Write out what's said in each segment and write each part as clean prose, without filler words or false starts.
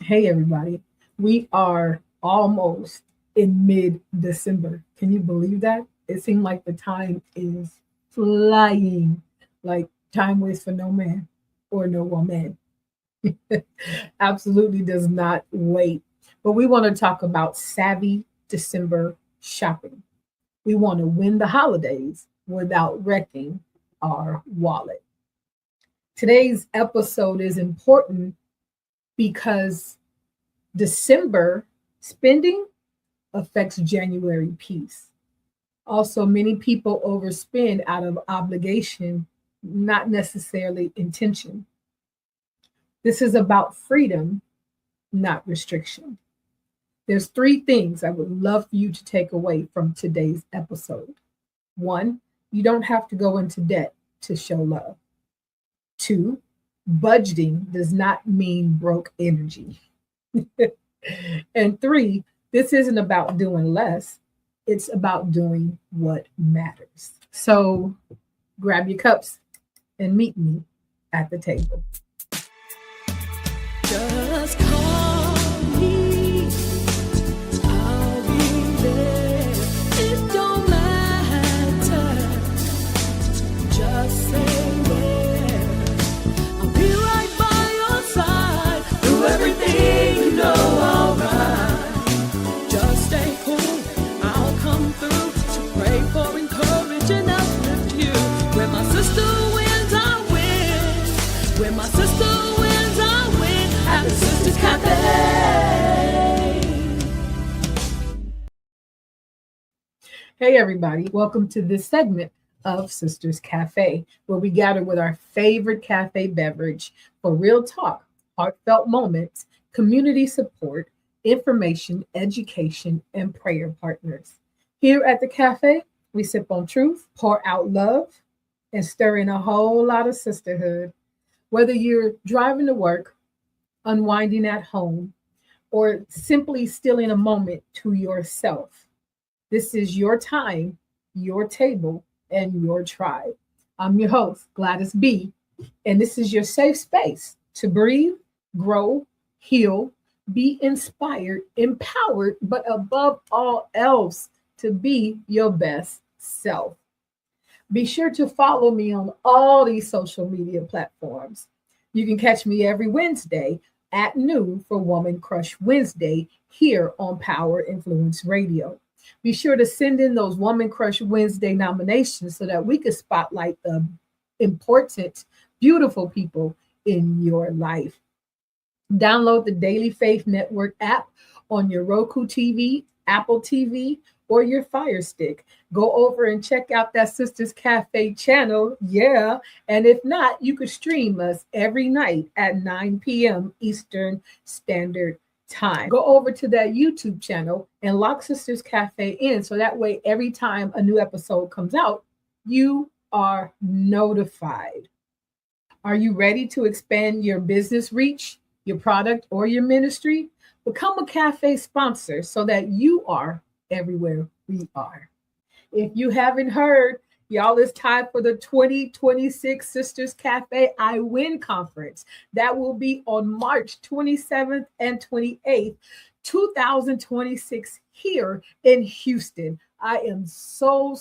Hey, everybody. We are almost in mid December. Can you believe that? It seemed like the time is flying, like time waits for no man or no woman. Absolutely does not wait. But we want to talk about savvy December shopping. We want to win the holidays without wrecking our wallet. Today's episode is important because December spending affects January peace. Also, many people overspend out of obligation, not necessarily intention. This is about freedom, not restriction. There's three things I would love for you to take away from today's episode. One, you don't have to go into debt to show love. Two, budgeting does not mean broke energy. And three, this isn't about doing less, it's about doing what matters. So grab your cups and meet me at the table. Just call me, I'll be there. It don't matter, just say where. I'll be right by your side, through everything you know, alright. Just stay cool, I'll come through to pray for, encourage, and uplift you. When my sister wins, I win. When my sister wins, I win. At the Sisters Cafe. Hey, everybody, welcome to this segment of Sisters Cafe, where we gather with our favorite cafe beverage for real talk, heartfelt moments, community support, information, education, and prayer partners. Here at the cafe, we sip on truth, pour out love, and stir in a whole lot of sisterhood. Whether you're driving to work, unwinding at home, or simply stealing a moment to yourself, this is your time, your table, and your tribe. I'm your host, Gladys B, and this is your safe space to breathe, grow, heal, be inspired, empowered, but above all else, to be your best self. Be sure to follow me on all these social media platforms. You can catch me every Wednesday at noon for Woman Crush Wednesday here on Power Influence Radio. Be sure to send in those Woman Crush Wednesday nominations so that we can spotlight the important, beautiful people in your life. Download the Daily Faith Network app on your Roku TV, Apple TV, or your Fire Stick. Go over and check out that Sisters Cafe channel. Yeah. And if not, you could stream us every night at 9 p.m. Eastern Standard Time. Go over to that YouTube channel and lock Sisters Cafe in so that way every time a new episode comes out, you are notified. Are you ready to expand your business reach, your product, or your ministry? Become a cafe sponsor so that you are everywhere we are. If you haven't heard, y'all, it's time for the 2026 Sisters Cafe I Win Conference. That will be on March 27th and 28th, 2026 here in Houston. I am so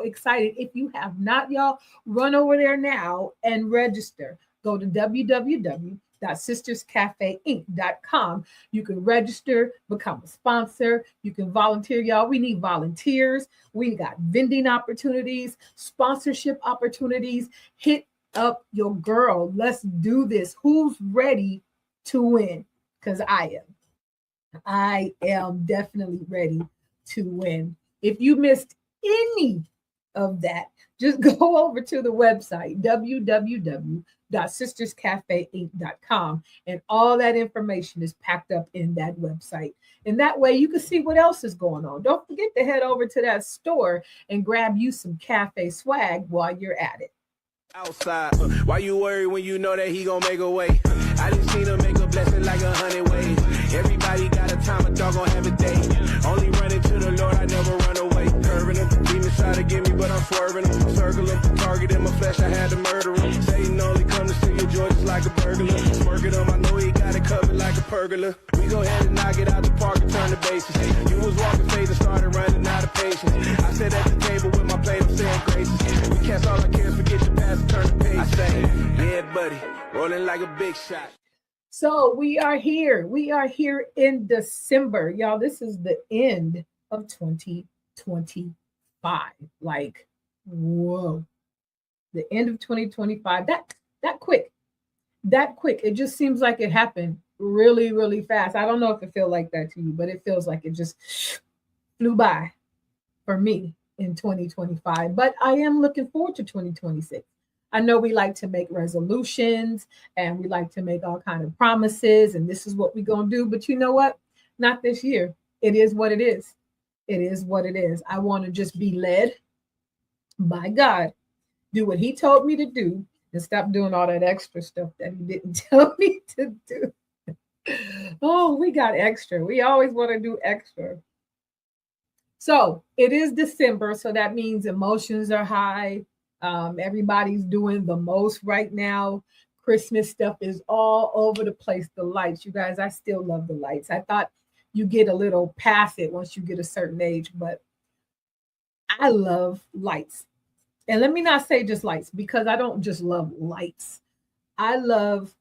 excited. If you have not, y'all, run over there now and register. Go to www.sisterscafeinc.com. You can register, become a sponsor. You can volunteer, y'all. We need volunteers. We got vending opportunities, sponsorship opportunities. Hit up your girl. Let's do this. Who's ready to win? Because I am. I am definitely ready to win. If you missed any of that, just go over to the website, www.sisterscafeinc.com, and all that information is packed up in that website. And that way you can see what else is going on. Don't forget to head over to that store and grab you some cafe swag while you're at it. Outside, why you worry when you know that he gon' make a way? I done seen him make a blessing like 100 ways. Everybody got a time, a dog gon' have a day. Only running to the Lord, I never run away. Curving him, demons try to get me, but I'm swerving him. Circle him, target in my flesh, I had to murder him. Satan only come to steal your joy just like a burglar. Smirking him, I know he got it covered like a pergola. We go ahead and knock it out the park and turn the bases. You was walking fade and started running out of patience. I sat at the table with my plate, I'm saying gracious. We cast all our cares, forget your past and turn the page. I say, yeah, buddy, rolling like a big shot. So we are here. We are here in December. Y'all, this is the end of 2025. Like, whoa. The end of 2025. That quick. That quick. It just seems like it happened really, really fast. I don't know if it feels like that to you, but it feels like it just flew by for me in 2025. But I am looking forward to 2026. I know we like to make resolutions and we like to make all kind of promises and this is what we're going to do. But you know what? Not this year. It is what it is. It is what it is. I want to just be led by God, do what he told me to do and stop doing all that extra stuff that he didn't tell me to do. Oh, we got extra. We always want to do extra. So it is December. So that means emotions are high. Everybody's doing the most right now. Christmas stuff is all over the place. The lights, you guys, I still love the lights. I thought you get a little past it once you get a certain age, but I love lights. And let me not say just lights because I don't just love lights. I love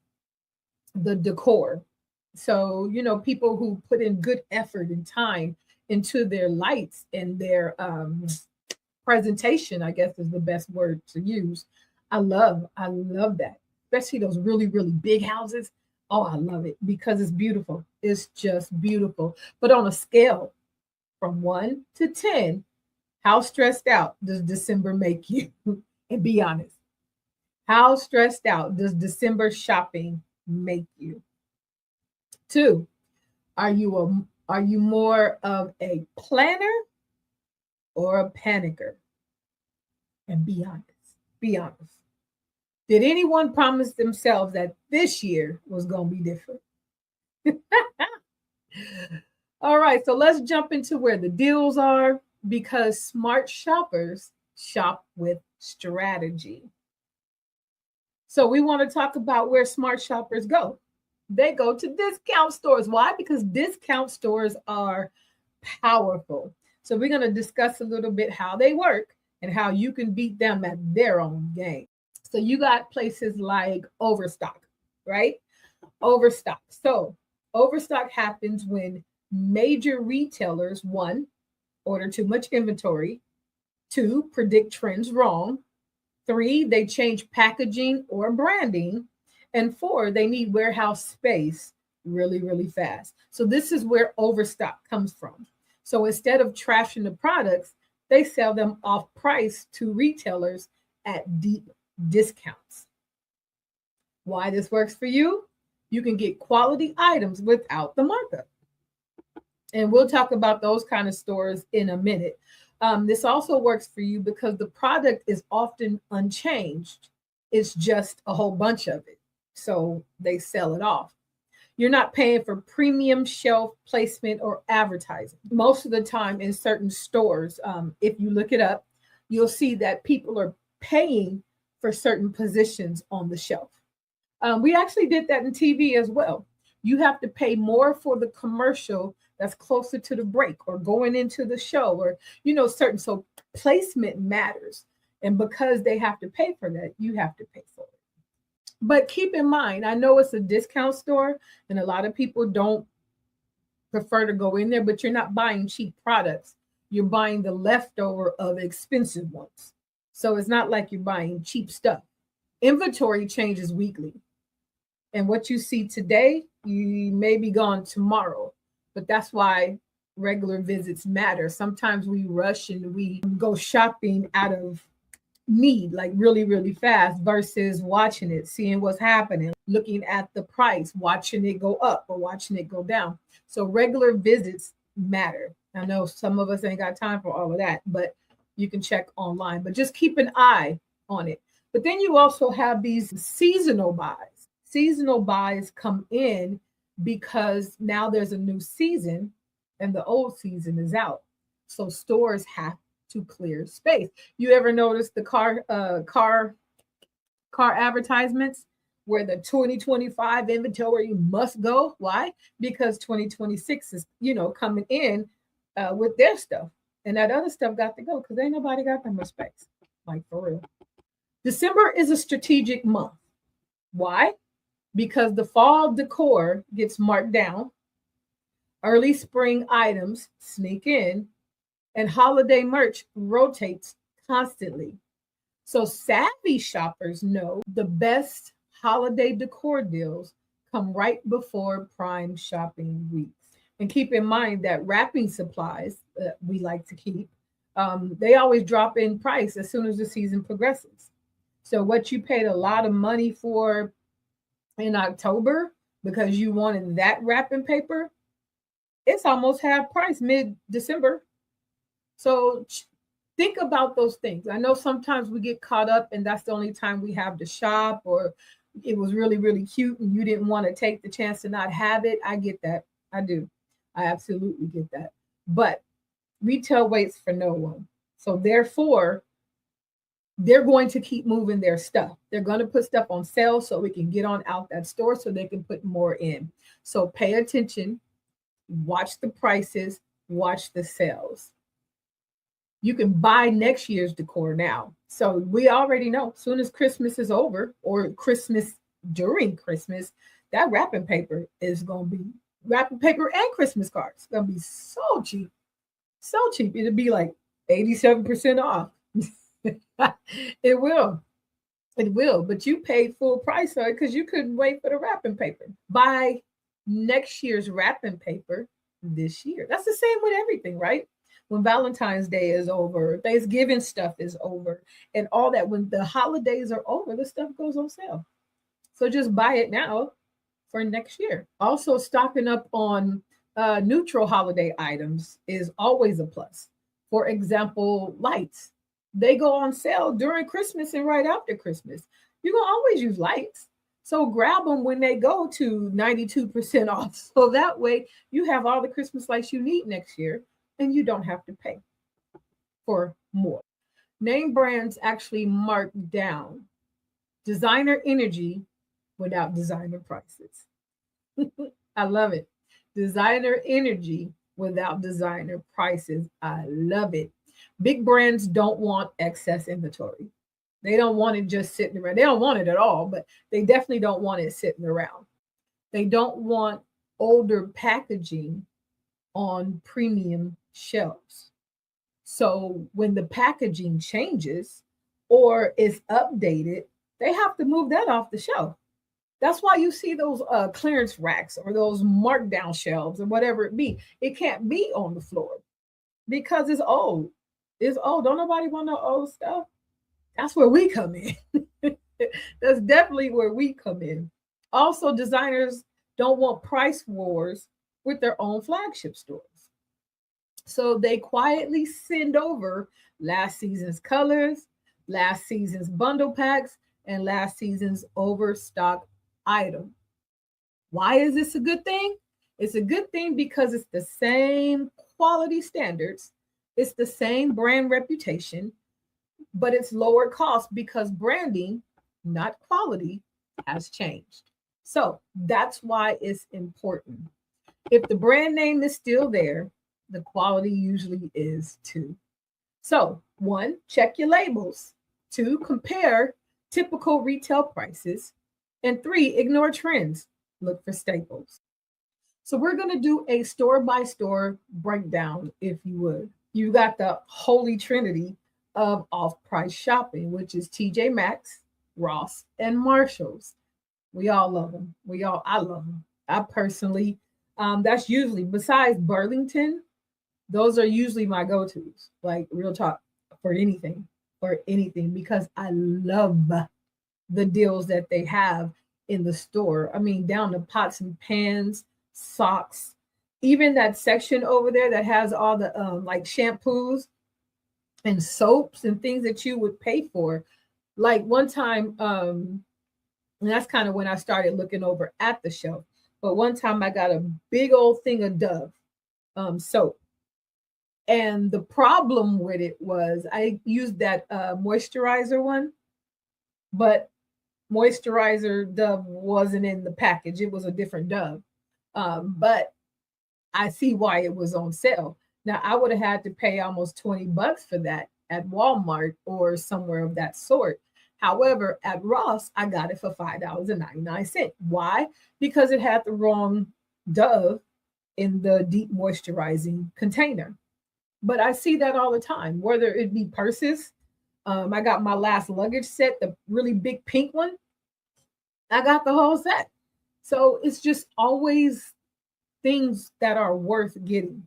the decor. So, you know, people who put in good effort and time into their lights and their presentation, I guess is the best word to use. I love that, especially those really, really big houses. Oh, I love it because it's beautiful. It's just beautiful. But on a scale from 1 to 10, how stressed out does December make you? And be honest. How stressed out does December shopping make you? 2, are you more of a planner or a panicker? And be honest. Be honest. Did anyone promise themselves that this year was going to be different? All right, so let's jump into where the deals are because smart shoppers shop with strategy. So we want to talk about where smart shoppers go. They go to discount stores. Why? Because discount stores are powerful. So we're going to discuss a little bit how they work and how you can beat them at their own game. So you got places like Overstock, right? Overstock. So overstock happens when major retailers, 1, order too much inventory, 2, predict trends wrong, 3, they change packaging or branding, and 4, they need warehouse space really, really fast. So this is where overstock comes from. So instead of trashing the products, they sell them off price to retailers at deep discounts. Why this works for you? You can get quality items without the markup. And we'll talk about those kind of stores in a minute. This also works for you because the product is often unchanged. It's just a whole bunch of it. So they sell it off. You're not paying for premium shelf placement or advertising. Most of the time in certain stores, if you look it up, you'll see that people are paying for certain positions on the shelf. We actually did that in TV as well. You have to pay more for the commercial that's closer to the break or going into the show or, you know, certain. So placement matters. And because they have to pay for that, you have to pay for it. But keep in mind, I know it's a discount store and a lot of people don't prefer to go in there, but you're not buying cheap products. You're buying the leftover of expensive ones. So it's not like you're buying cheap stuff. Inventory changes weekly. And what you see today, you may be gone tomorrow. But that's why regular visits matter. Sometimes we rush and we go shopping out of need, like really, really fast versus watching it, seeing what's happening, looking at the price, watching it go up or watching it go down. So regular visits matter. I know some of us ain't got time for all of that, but you can check online, but just keep an eye on it. But then you also have these seasonal buys. Seasonal buys come in because now there's a new season and the old season is out. So stores have to clear space. You ever notice the car advertisements? where the 2025 inventory must go. Why? Because 2026 is, coming in with their stuff. And that other stuff got to go because ain't nobody got that much space. Like, for real. December is a strategic month. Why? Because the fall decor gets marked down, early spring items sneak in, and holiday merch rotates constantly. So savvy shoppers know the best holiday decor deals come right before prime shopping weeks. And keep in mind that wrapping supplies that we like to keep, they always drop in price as soon as the season progresses. So what you paid a lot of money for in October because you wanted that wrapping paper, it's almost half price mid-December. So think about those things. I know sometimes we get caught up and that's the only time we have to shop, or it was really, really cute and you didn't want to take the chance to not have it. I get that. I do. I absolutely get that. But retail waits for no one. So therefore, they're going to keep moving their stuff. They're going to put stuff on sale so we can get on out that store so they can put more in. So pay attention, watch the prices, watch the sales. You can buy next year's decor now. So we already know as soon as Christmas is over, or Christmas during Christmas, that wrapping paper is going to be wrapping paper and Christmas cards. It's going to be so cheap. So cheap. It'll be like 87% off. It will. It will. But you paid full price on it because you couldn't wait for the wrapping paper. Buy next year's wrapping paper this year. That's the same with everything, right? When Valentine's Day is over, Thanksgiving stuff is over, and all that, when the holidays are over, the stuff goes on sale. So just buy it now for next year. Also, stocking up on neutral holiday items is always a plus. For example, lights. They go on sale during Christmas and right after Christmas. You're going to always use lights. So grab them when they go to 92% off. So that way you have all the Christmas lights you need next year and you don't have to pay for more. Name brands actually mark down designer energy without designer prices. I love it. Designer energy without designer prices. I love it. Big brands don't want excess inventory. They don't want it just sitting around. They don't want it at all, but they definitely don't want it sitting around. They don't want older packaging on premium shelves. So when the packaging changes or is updated, they have to move that off the shelf. That's why you see those clearance racks or those markdown shelves or whatever it be. It can't be on the floor because it's old. It's old. Don't nobody want no old stuff. That's where we come in. That's definitely where we come in. Also, designers don't want price wars with their own flagship stores. So they quietly send over last season's colors, last season's bundle packs, and last season's overstock item. Why is this a good thing? It's a good thing because it's the same quality standards. It's the same brand reputation, but it's lower cost because branding, not quality, has changed. So that's why it's important. If the brand name is still there, the quality usually is too. So 1, check your labels. 2, compare typical retail prices. And 3, ignore trends. Look for staples. So we're going to do a store-by-store breakdown, if you would. You got the holy trinity of off-price shopping, which is TJ Maxx, Ross, and Marshalls. We all love them. I love them. I personally, that's usually, besides Burlington, those are usually my go-tos, like real talk, for anything, because I love the deals that they have in the store. I mean, down to pots and pans, socks, even that section over there that has all the like shampoos and soaps and things that you would pay for. Like one time, and that's kind of when I started looking over at the shelf. But one time I got a big old thing of Dove soap. And the problem with it was I used that moisturizer one, but moisturizer Dove wasn't in the package. It was a different Dove. But I see why it was on sale. Now I would have had to pay almost $20 for that at Walmart or somewhere of that sort. However, at Ross, I got it for $5.99. Why? Because it had the wrong Dove in the deep moisturizing container. But I see that all the time, whether it be purses. I got my last luggage set, the really big pink one. I got the whole set. So it's just always things that are worth getting.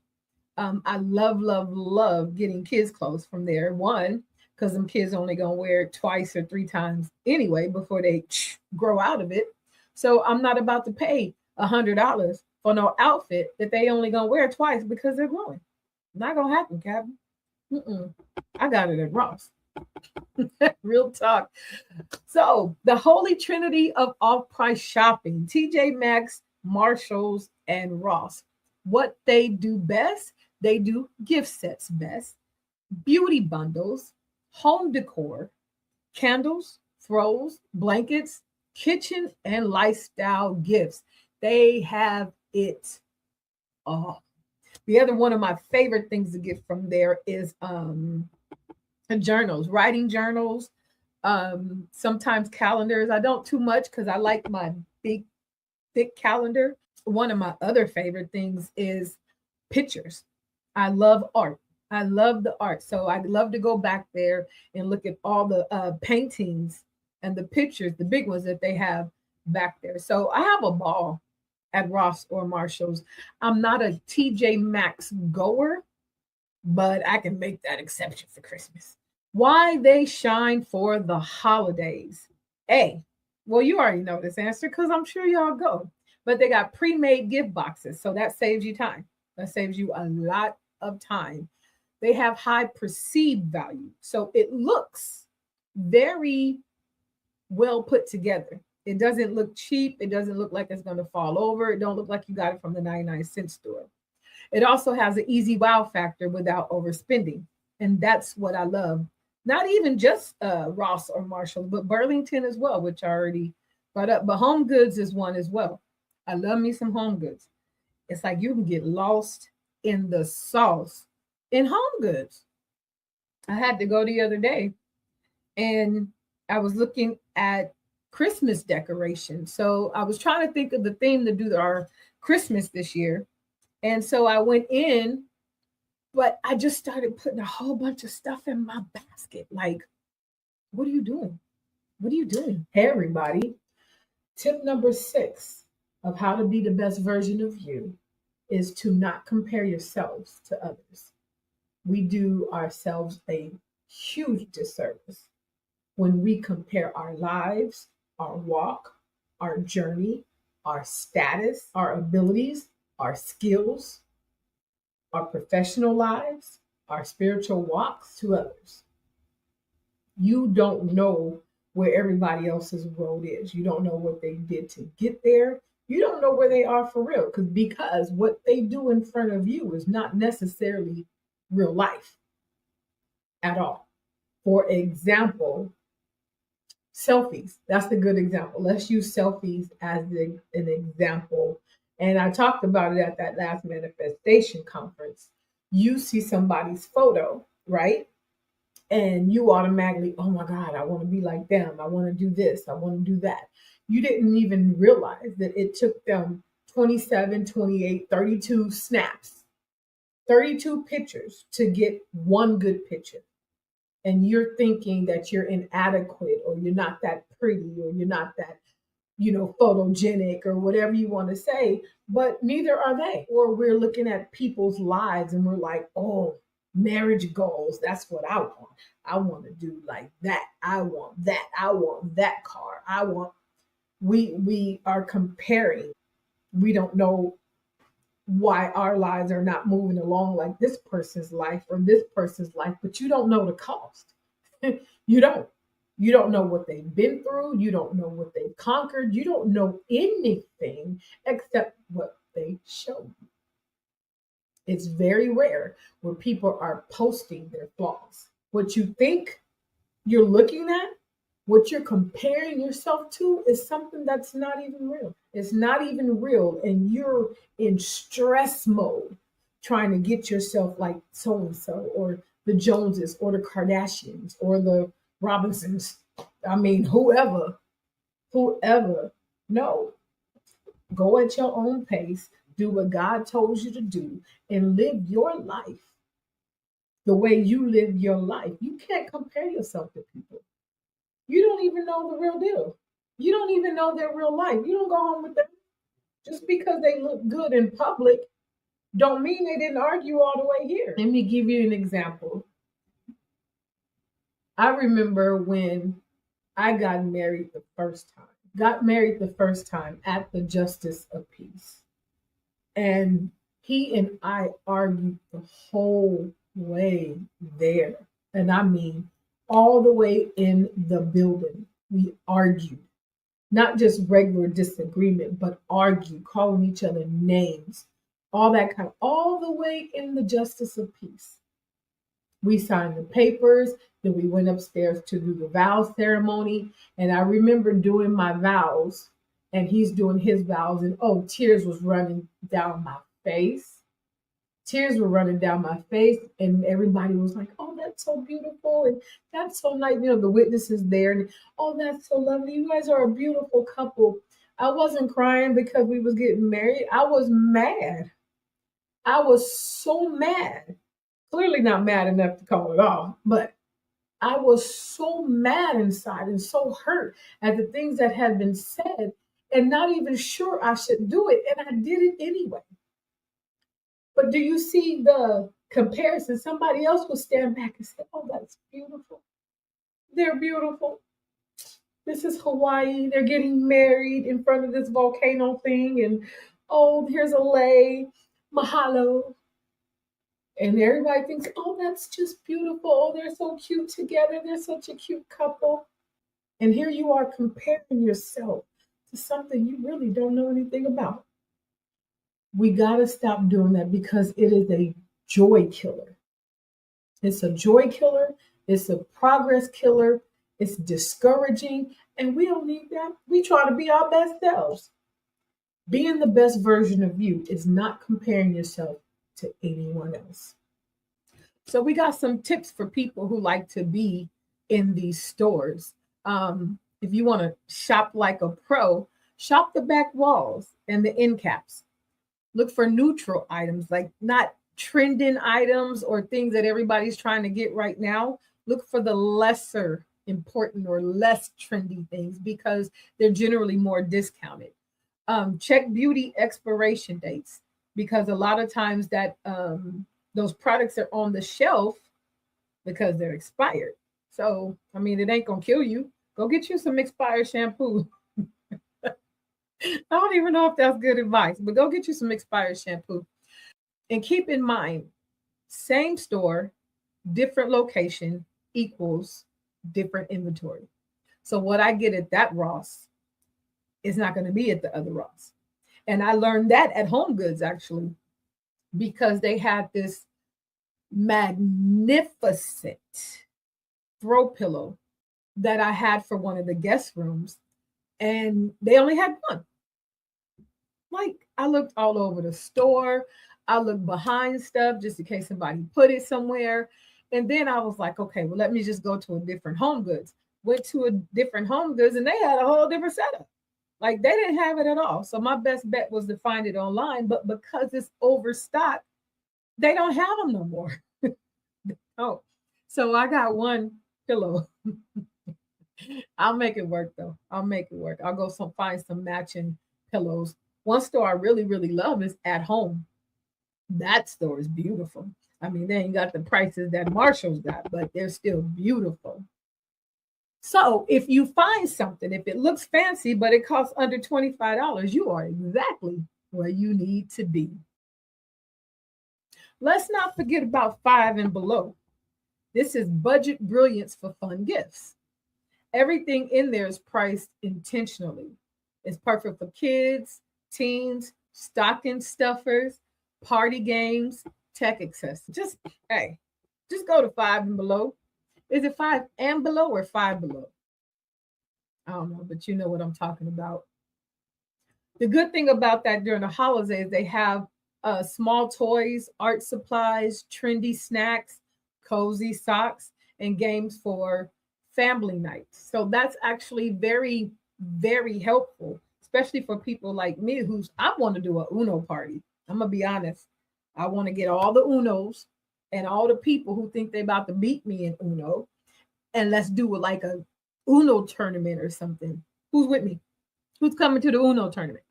I love, love, love getting kids' clothes from there. One, because them kids only gonna wear it twice or three times anyway before they grow out of it. So I'm not about to pay $100 for no outfit that they only gonna wear twice because they're growing. Not gonna happen, Captain. Mm-mm. I got it at Ross. Real talk. So the holy trinity of off-price shopping: TJ Maxx, Marshalls, and Ross. What they do best, they do gift sets best, beauty bundles, home decor, candles, throws, blankets, kitchen, and lifestyle gifts. They have it all. The other one of my favorite things to get from there is journals, writing journals, sometimes calendars. I don't too much because I like my big, thick calendar. One of my other favorite things is pictures. I love art. I love the art. So I love to go back there and look at all the paintings and the pictures, the big ones that they have back there. So I have a ball at Ross or Marshalls. I'm not a TJ Maxx goer, but I can make that exception for Christmas. Why they shine for the holidays? A, well, you already know this answer because I'm sure y'all go. But they got pre-made gift boxes, so that saves you time. That saves you a lot of time. They have high perceived value, so it looks very well put together. It doesn't look cheap. It doesn't look like it's going to fall over. It don't look like you got it from the 99-cent store. It also has an easy wow factor without overspending. And that's what I love. Not even just Ross or Marshall, but Burlington as well, which I already brought up. But Home Goods is one as well. I love me some Home Goods. It's like you can get lost in the sauce in Home Goods. I had to go the other day and I was looking at Christmas decorations. So I was trying to think of the theme to do our Christmas this year. And so I went in, but I just started putting a whole bunch of stuff in my basket. Like, what are you doing? What are you doing? Hey, everybody. Tip number 6 of how to be the best version of you is to not compare yourselves to others. We do ourselves a huge disservice when we compare our lives, our walk, our journey, our status, our abilities, our skills, our professional lives, our spiritual walks to others. You don't know where everybody else's road is. You don't know what they did to get there. You don't know where they are for real because what they do in front of you is not necessarily real life at all. For example, selfies. That's a good example. Let's use selfies as an example. And I talked about it at that last manifestation conference. You see somebody's photo, right? And you automatically, oh my God, I want to be like them. I want to do this. I want to do that. You didn't even realize that it took them 27, 28, 32 snaps, 32 pictures to get one good picture. And you're thinking that you're inadequate or you're not that pretty or you're not that, photogenic or whatever you want to say, but neither are they. Or we're looking at people's lives and we're like, oh, marriage goals. That's what I want. I want to do like that. I want that. I want that car. We are comparing. We don't know why our lives are not moving along like this person's life or this person's life, but you don't know the cost. You don't. You don't know what they've been through. You don't know what they've conquered. You don't know anything except what they show you. It's very rare where people are posting their flaws. What you think you're looking at What you're comparing yourself to is something that's not even real. It's not even real. And you're in stress mode trying to get yourself like so and so, or the Joneses, or the Kardashians, or the Robinsons. I mean, whoever. No, go at your own pace, do what God told you to do, and live your life the way you live your life. You can't compare yourself to people. You don't even know the real deal. You don't even know their real life. You don't go home with them. Just because they look good in public don't mean they didn't argue all the way here. Let me give you an example. I remember when I got married the first time. Got married the first time at the Justice of Peace. And he and I argued the whole way there. And I mean, all the way in the building, we argued. Not just regular disagreement, but argued, calling each other names, all that kind of, all the way in the Justice of Peace. We signed the papers, then we went upstairs to do the vow ceremony. And I remember doing my vows, and he's doing his vows, and oh, tears was running down my face. Tears were running down my face, and everybody was like, oh, that's so beautiful, and that's so nice. You know, the witnesses there, and oh, that's so lovely. You guys are a beautiful couple. I wasn't crying because we was getting married. I was mad. I was so mad. Clearly not mad enough to call it off, but I was so mad inside and so hurt at the things that had been said, and not even sure I should do it, and I did it anyway. But do you see the comparison? Somebody else will stand back and say, oh, that's beautiful. They're beautiful. This is Hawaii. They're getting married in front of this volcano thing. And oh, here's a lei. Mahalo. And everybody thinks, oh, that's just beautiful. Oh, they're so cute together. They're such a cute couple. And here you are comparing yourself to something you really don't know anything about. We got to stop doing that because it is a joy killer. It's a joy killer. It's a progress killer. It's discouraging. And we don't need that. We try to be our best selves. Being the best version of you is not comparing yourself to anyone else. So we got some tips for people who like to be in these stores. If you want to shop like a pro, shop the back walls and the end caps. Look for neutral items, like not trending items or things that everybody's trying to get right now. Look for the lesser important or less trendy things because they're generally more discounted. Check beauty expiration dates because a lot of times that those products are on the shelf because they're expired. So, I mean, it ain't going to kill you. Go get you some expired shampoo. I don't even know if that's good advice, but go get you some expired shampoo. And keep in mind, same store, different location equals different inventory. So what I get at that Ross is not going to be at the other Ross. And I learned that at Home Goods, actually, because they had this magnificent throw pillow that I had for one of the guest rooms, and they only had one. Like, I looked all over the store. I looked behind stuff just in case somebody put it somewhere. And then I was like, okay, well, let me just go to a different Home Goods. Went to a different Home Goods and they had a whole different setup. Like, they didn't have it at all. So my best bet was to find it online. But because it's overstocked, they don't have them no more. Oh, so I got one pillow. I'll make it work, though. I'll make it work. I'll go find some matching pillows. One store I really, really love is At Home. That store is beautiful. I mean, they ain't got the prices that Marshall's got, but they're still beautiful. So if you find something, if it looks fancy, but it costs under $25, you are exactly where you need to be. Let's not forget about Five and Below. This is budget brilliance for fun gifts. Everything in there is priced intentionally. It's perfect for kids, teens, stocking stuffers, party games, tech accessories. Just go to Five and Below. Is it Five and Below or Five Below? I don't know, but you know what I'm talking about. The good thing about that during the holidays, they have small toys, art supplies, trendy snacks, cozy socks, and games for family nights. So that's actually very, very helpful, especially for people like me who's I want to do a Uno party. I'm gonna be honest. I want to get all the Unos and all the people who think they're about to beat me in Uno, and let's do it like a Uno tournament or something. Who's with me? Who's coming to the Uno tournament?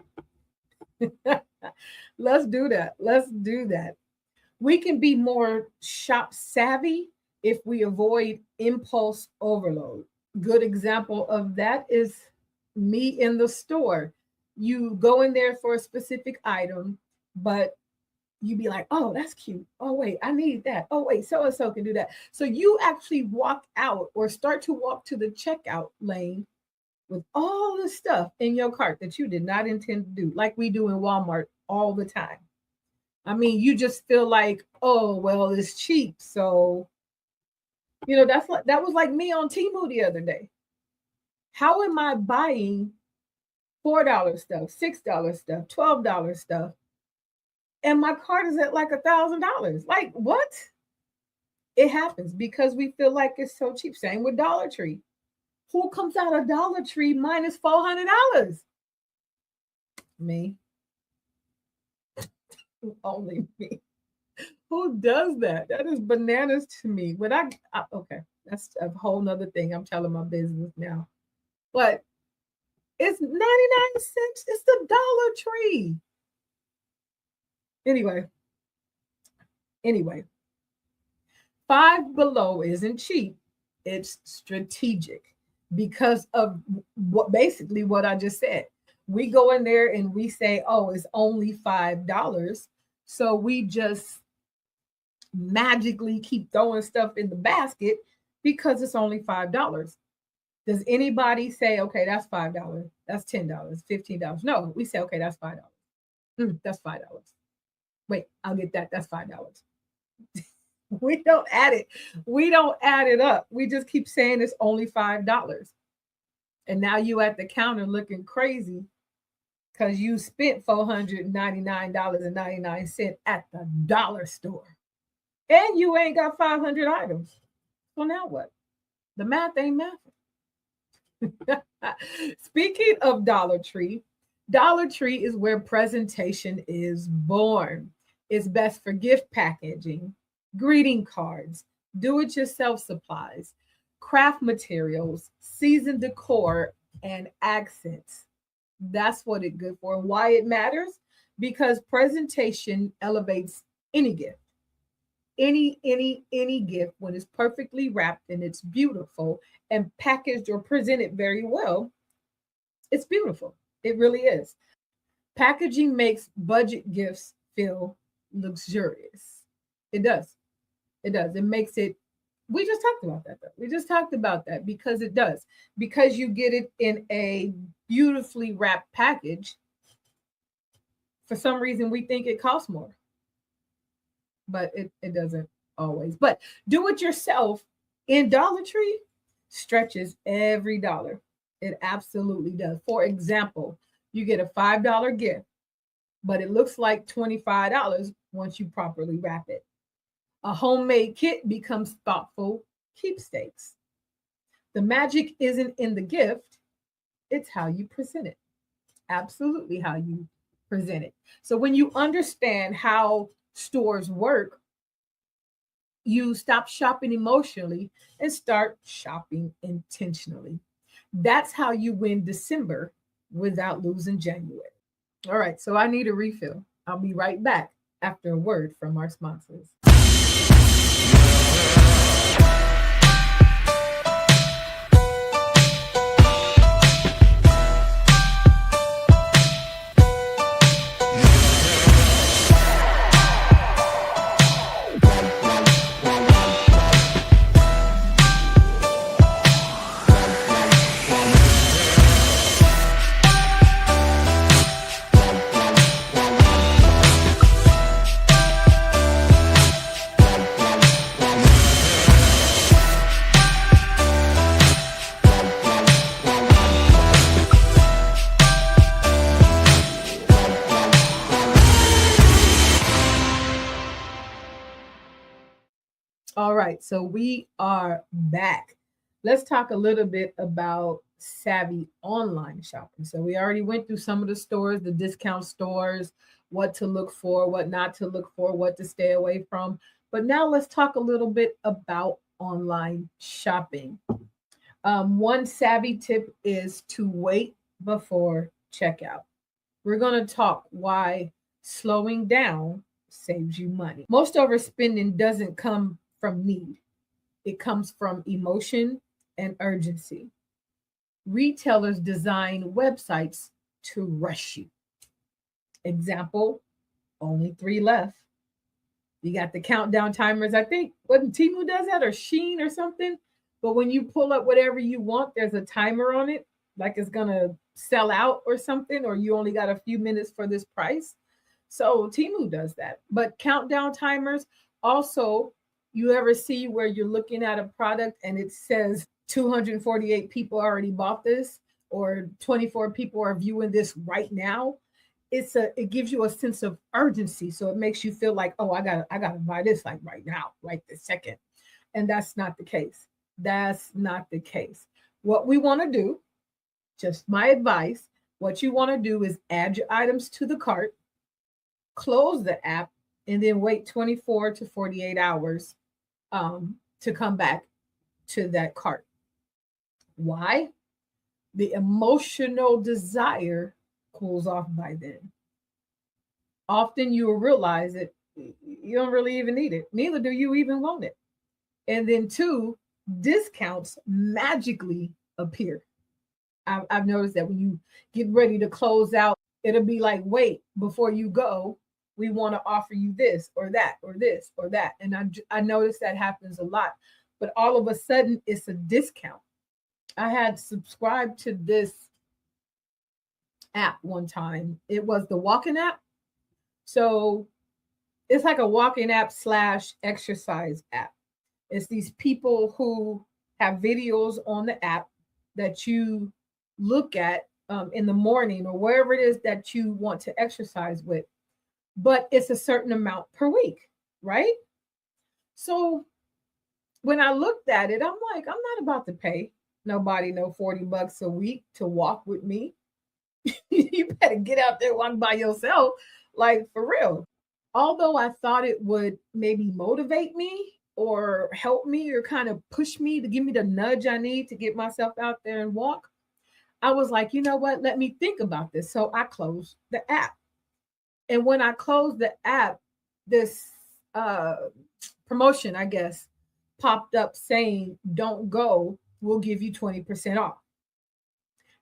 Let's do that. Let's do that. We can be more shop savvy if we avoid impulse overload. Good example of that is me in the store. You go in there for a specific item, but you be like, oh, that's cute. Oh, wait, I need that. Oh, wait, so and so can do that. So you actually walk out or start to walk to the checkout lane with all the stuff in your cart that you did not intend to do, like we do in Walmart all the time. I mean, you just feel like, oh, well, it's cheap. So, that was like me on Temu the other day. How am I buying $4 stuff, $6 stuff, $12 stuff? And my cart is at like $1,000. Like, what? It happens because we feel like it's so cheap. Same with Dollar Tree. Who comes out of Dollar Tree minus $400? Me. Only me. Who does that? That is bananas to me. When okay, that's a whole nother thing. I'm telling my business now. But it's 99 cents. It's the Dollar Tree. Anyway, Five Below isn't cheap. It's strategic because of what I just said. We go in there and we say, oh, it's only $5. So we just magically keep throwing stuff in the basket because it's only $5. Does anybody say, okay, that's $5, that's $10, $15? No, we say, okay, that's $5. That's $5. Wait, I'll get that. That's $5. We don't add it. We don't add it up. We just keep saying it's only $5. And now you at the counter looking crazy because you spent $499.99 at the dollar store. And you ain't got 500 items. So now what? The math ain't mathing. Speaking of Dollar Tree is where presentation is born. It's best for gift packaging, greeting cards, do-it-yourself supplies, craft materials, seasoned decor, and accents. That's what it's good for. Why it matters? Because presentation elevates any gift. Any gift, when it's perfectly wrapped and it's beautiful and packaged or presented very well, it's beautiful. It really is. Packaging makes budget gifts feel luxurious. It does. It makes it. We just talked about that though. We just talked about that because it does. Because you get it in a beautifully wrapped package. For some reason, we think it costs more. But it doesn't always. But do it yourself in Dollar Tree stretches every dollar. It absolutely does. For example, you get a $5 gift, but it looks like $25 once you properly wrap it. A homemade kit becomes thoughtful keepsakes. The magic isn't in the gift, it's how you present it. Absolutely how you present it. So when you understand how stores work, you stop shopping emotionally and start shopping intentionally. That's how you win December without losing January. All right, so I need a refill. I'll be right back after a word from our sponsors. All right, so we are back. Let's talk a little bit about savvy online shopping. So we already went through some of the stores, the discount stores, what to look for, what not to look for, what to stay away from. But now let's talk a little bit about online shopping. One savvy tip is to wait before checkout. We're going to talk why slowing down saves you money. Most overspending doesn't come from need, it comes from emotion and urgency. Retailers design websites to rush you. Example, only 3 left. You got the countdown timers. I think wasn't Timu does that or Sheen or something. But when you pull up whatever you want, there's a timer on it, like it's gonna sell out or something, or you only got a few minutes for this price. So Timu does that. But countdown timers also, you ever see where you're looking at a product and it says 248 people already bought this, or 24 people are viewing this right now? It gives you a sense of urgency. So it makes you feel like, oh, I gotta buy this like right now, right this second. And that's not the case. That's not the case. What we want to do, just my advice, what you want to do is add your items to the cart, close the app, and then wait 24 to 48 hours to come back to that cart. Why? The emotional desire cools off by then. Often you will realize that you don't really even need it. Neither do you even want it. And then 2, discounts magically appear. I've noticed that when you get ready to close out, it'll be like, wait, before you go, we want to offer you this or that or this or that. And I noticed that happens a lot. But all of a sudden, it's a discount. I had subscribed to this app one time. It was the walking app. So it's like a walking app / exercise app. It's these people who have videos on the app that you look at in the morning or wherever it is that you want to exercise with. But it's a certain amount per week, right? So when I looked at it, I'm like, I'm not about to pay nobody no $40 a week to walk with me. You better get out there one by yourself, like for real. Although I thought it would maybe motivate me or help me or kind of push me to give me the nudge I need to get myself out there and walk, I was like, you know what? Let me think about this. So I closed the app. And when I closed the app, this promotion, I guess, popped up saying, don't go, we'll give you 20% off.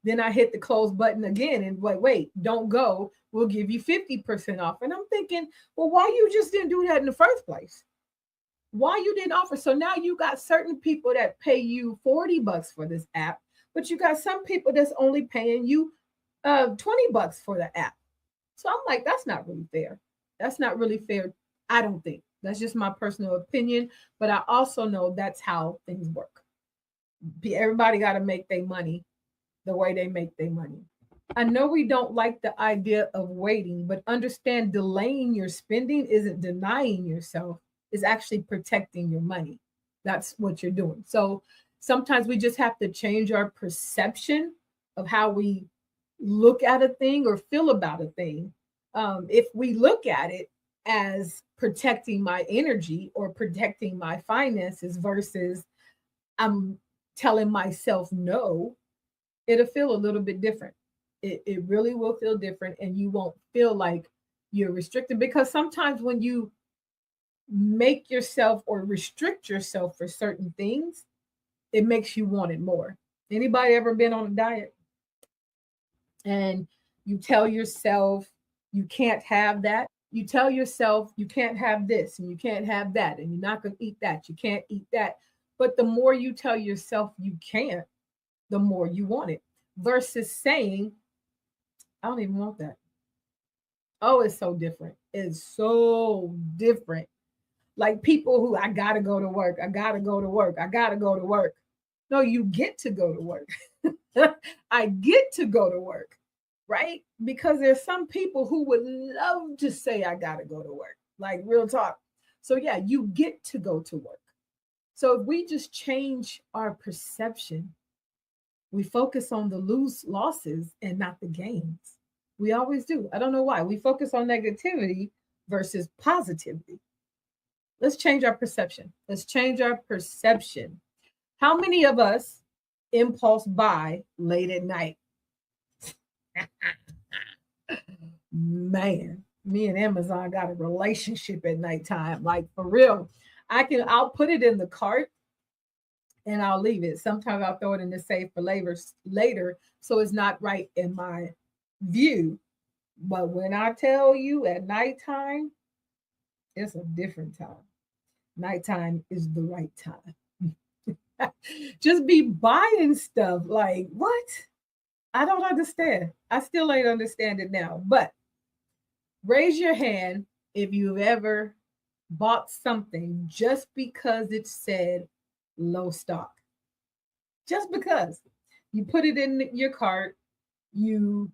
Then I hit the close button again and wait, don't go, we'll give you 50% off. And I'm thinking, well, why you just didn't do that in the first place? Why you didn't offer? So now you got certain people that pay you $40 for this app, but you got some people that's only paying you $20 for the app. So I'm like, that's not really fair. That's not really fair. I don't think. That's just my personal opinion. But I also know that's how things work. Everybody got to make their money the way they make their money. I know we don't like the idea of waiting, but understand delaying your spending isn't denying yourself, it's actually protecting your money. That's what you're doing. So sometimes we just have to change our perception of how we look at a thing or feel about a thing. If we look at it as protecting my energy or protecting my finances versus I'm telling myself no, it'll feel a little bit different. It really will feel different, and you won't feel like you're restricted, because sometimes when you make yourself or restrict yourself for certain things, it makes you want it more. Anybody ever been on a diet and you tell yourself you can't have that? You tell yourself you can't have this and you can't have that and you're not going to eat that. You can't eat that. But the more you tell yourself you can't, the more you want it, versus saying, I don't even want that. Oh, it's so different. It's so different. Like people who, I got to go to work. I got to go to work. I got to go to work. No, you get to go to work. I get to go to work, right? Because there's some people who would love to say, I got to go to work. Like real talk. So yeah, you get to go to work. So if we just change our perception, we focus on the losses and not the gains. We always do. I don't know why. We focus on negativity versus positivity. Let's change our perception. Let's change our perception. How many of us impulse buy late at night? Man, me and Amazon got a relationship at nighttime. Like for real. I'll put it in the cart and I'll leave it. Sometimes I'll throw it in the safe for later so it's not right in my view. But when I tell you at nighttime, it's a different time. Nighttime is the right time. Just be buying stuff like, what? I don't understand. I still ain't understand it now. But raise your hand if you've ever bought something just because it said low stock. Just because you put it in your cart, you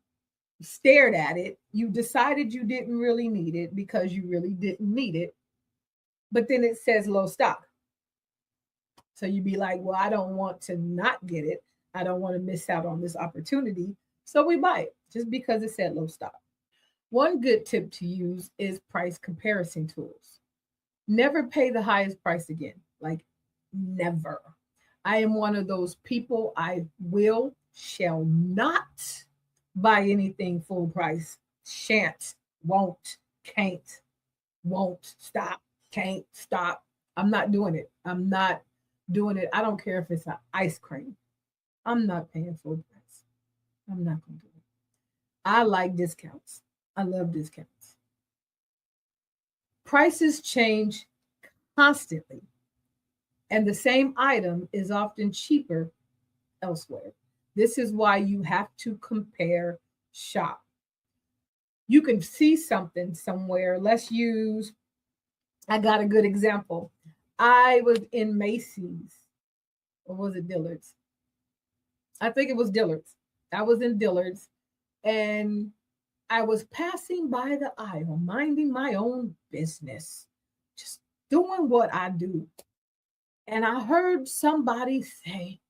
stared at it, you decided you didn't really need it because you really didn't need it, but then it says low stock. So you'd be like, well, I don't want to not get it. I don't want to miss out on this opportunity. So we buy it just because it said low stock. One good tip to use is price comparison tools. Never pay the highest price again. Like never. I am one of those people. I shall not buy anything full price. Shan't, won't, can't, won't, stop, can't, stop. I'm not doing it. I'm not doing it. I don't care if it's an ice cream. I'm not paying full price. I'm not going to do it. I like discounts. I love discounts. Prices change constantly, and the same item is often cheaper elsewhere. This is why you have to compare shop. You can see something somewhere. I got a good example. I was in Macy's, or was it Dillard's? I think it was Dillard's. I was in Dillard's and I was passing by the aisle, minding my own business, just doing what I do. And I heard somebody say,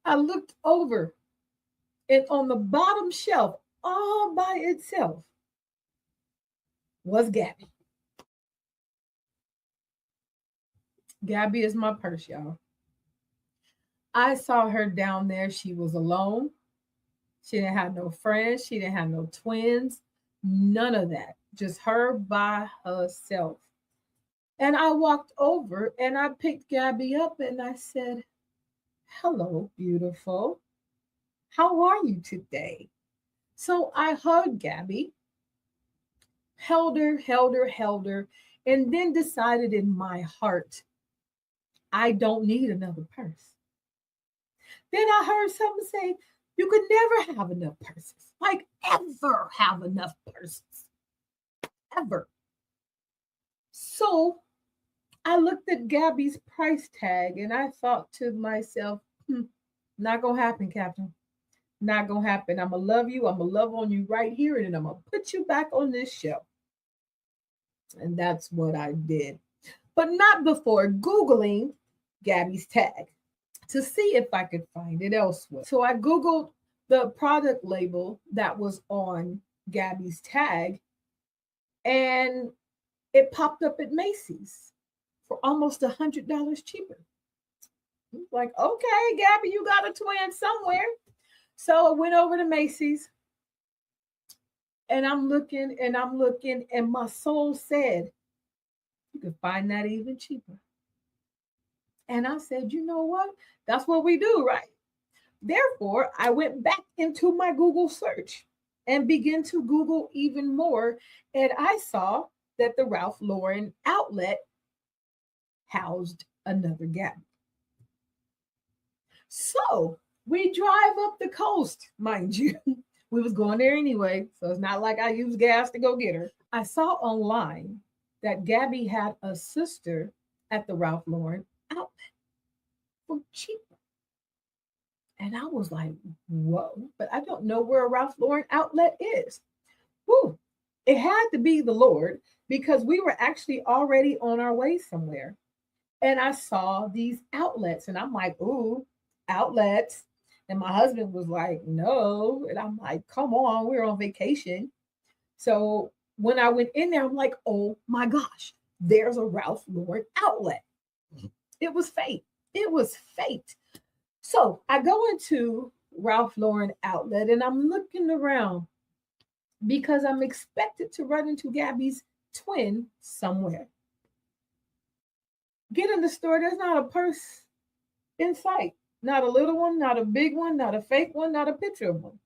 I looked over and on the bottom shelf, all by itself, was Gabby. Gabby is my purse, y'all. I saw her down there. She was alone. She didn't have no friends. She didn't have no twins. None of that. Just her by herself. And I walked over and I picked Gabby up and I said, hello, beautiful. How are you today? So I hugged Gabby, held her, and then decided in my heart, I don't need another purse. Then I heard someone say, you could never have enough purses, like ever have enough purses, ever. So I looked at Gabby's price tag and I thought to myself, not gonna happen, Captain. Not gonna happen. I'm gonna love you. I'm gonna love on you right here, and then I'm gonna put you back on this shelf. And that's what I did. But not before Googling Gabby's tag to see if I could find it elsewhere. So I Googled the product label that was on Gabby's tag, and it popped up at Macy's for almost $100 cheaper. Like, okay, Gabby, you got a twin somewhere. So I went over to Macy's and I'm looking, and my soul said, you can find that even cheaper. And I said, you know what? That's what we do, right? Therefore, I went back into my Google search and began to Google even more. And I saw that the Ralph Lauren outlet housed another Gabby. So we drive up the coast, mind you. We was going there anyway, so it's not like I used gas to go get her. I saw online that Gabby had a sister at the Ralph Lauren outlet for cheaper. And I was like, whoa, but I don't know where a Ralph Lauren outlet is. Whew. It had to be the Lord because we were actually already on our way somewhere. And I saw these outlets, and I'm like, ooh, outlets. And my husband was like, no. And I'm like, come on, we're on vacation. So when I went in there, I'm like, oh my gosh, there's a Ralph Lauren outlet. It was fate. It was fate. So I go into Ralph Lauren outlet and I'm looking around because I'm expected to run into Gabby's twin somewhere. Get in the store, there's not a purse in sight. Not a little one, not a big one, not a fake one, not a picture of one.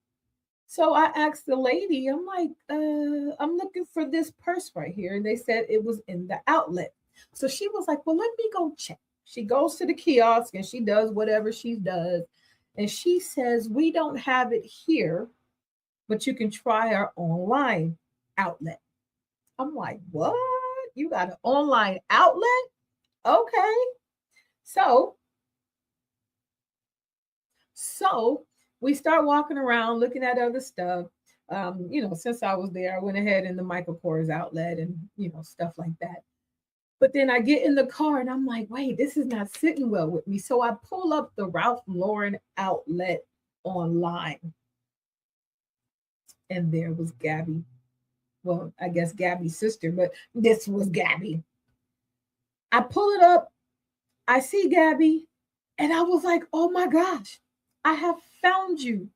So I asked the lady, I'm like, I'm looking for this purse right here. And they said it was in the outlet. So she was like, well, let me go check. She goes to the kiosk and she does whatever she does. And she says, we don't have it here, but you can try our online outlet. I'm like, what? You got an online outlet? Okay. So we start walking around looking at other stuff. Since I was there, I went ahead in the Michael Kors outlet and, stuff like that. But then I get in the car and I'm like, wait, this is not sitting well with me. So I pull up the Ralph Lauren outlet online. And there was Gabby. Well, I guess Gabby's sister, but this was Gabby. I pull it up. I see Gabby. And I was like, oh my gosh, I have found you.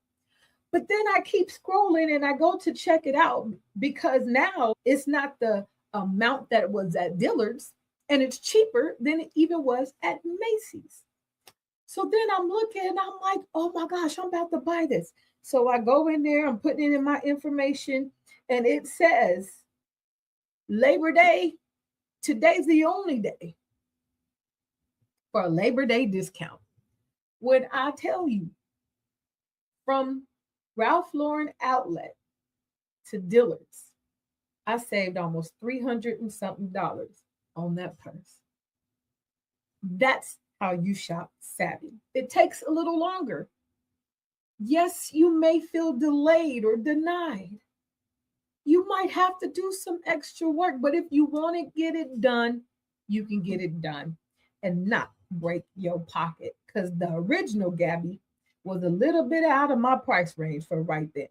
But then I keep scrolling and I go to check it out because now it's not the amount that was at Dillard's and it's cheaper than it even was at Macy's. So then I'm looking and I'm like, oh my gosh, I'm about to buy this. So I go in there, I'm putting in my information and it says Labor Day, today's the only day for a Labor Day discount. When I tell you from Ralph Lauren outlet to Dillard's, I saved almost $300 and something on that purse. That's how you shop savvy. It takes a little longer. Yes, you may feel delayed or denied. You might have to do some extra work, but if you want to get it done, you can get it done and not break your pocket because the original Gabby was a little bit out of my price range for right then.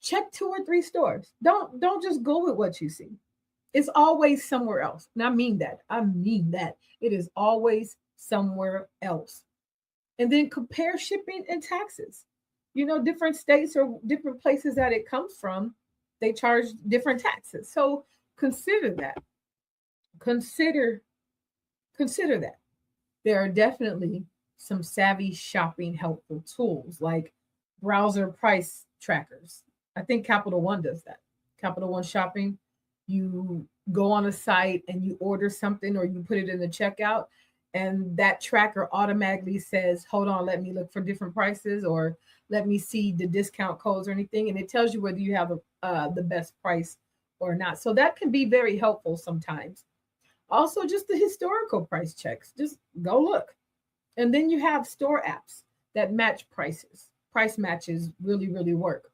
Check 2 or 3 stores. Don't just go with what you see. It's always somewhere else. And I mean that. It is always somewhere else. And then compare shipping and taxes. Different states or different places that it comes from, they charge different taxes. So consider that. Consider that. There are definitely some savvy shopping helpful tools like browser price trackers. I think Capital One does that. Capital One Shopping, you go on a site and you order something or you put it in the checkout and that tracker automatically says, hold on, let me look for different prices or let me see the discount codes or anything. And it tells you whether you have the best price or not. So that can be very helpful sometimes. Also, just the historical price checks. Just go look. And then you have store apps that match prices. Price matches really, really work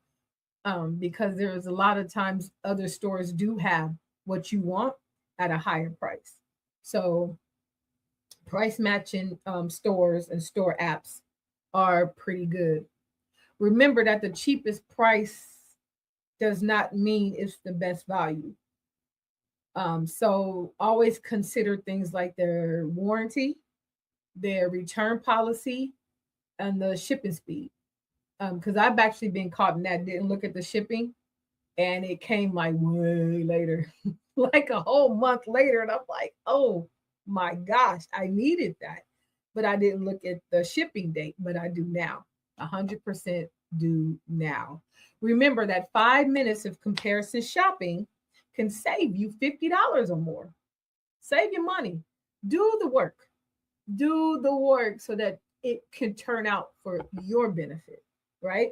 because there's a lot of times other stores do have what you want at a higher price. So price matching stores and store apps are pretty good. Remember that the cheapest price does not mean it's the best value. So always consider things like their warranty, their return policy, and the shipping speed. Because I've actually been caught in that, didn't look at the shipping, and it came like way later, like a whole month later. And I'm like, oh my gosh, I needed that. But I didn't look at the shipping date, but I do now. 100% do now. Remember that 5 minutes of comparison shopping can save you $50 or more. Save your money. Do the work. Do the work so that it can turn out for your benefit, right?